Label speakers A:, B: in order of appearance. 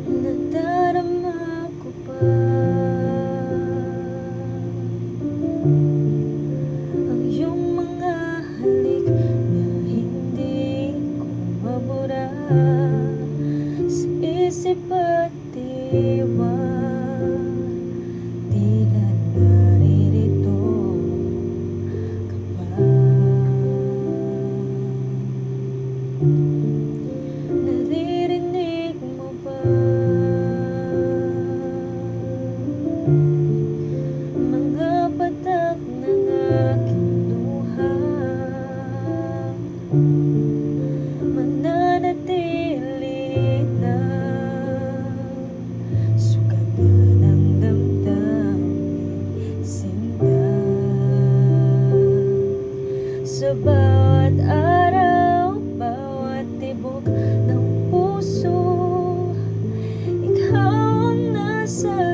A: Nadarama ko pa ang iyong mga halik na hindi ko mabura sa isip at diwan. Tila naririto ka pa. Naririnig mo ba mga patak ng aking luha? Mananatili na sugat ng damdamin, sinta sa bawat araw, bawat tibok ng puso. Ikaw ang nasa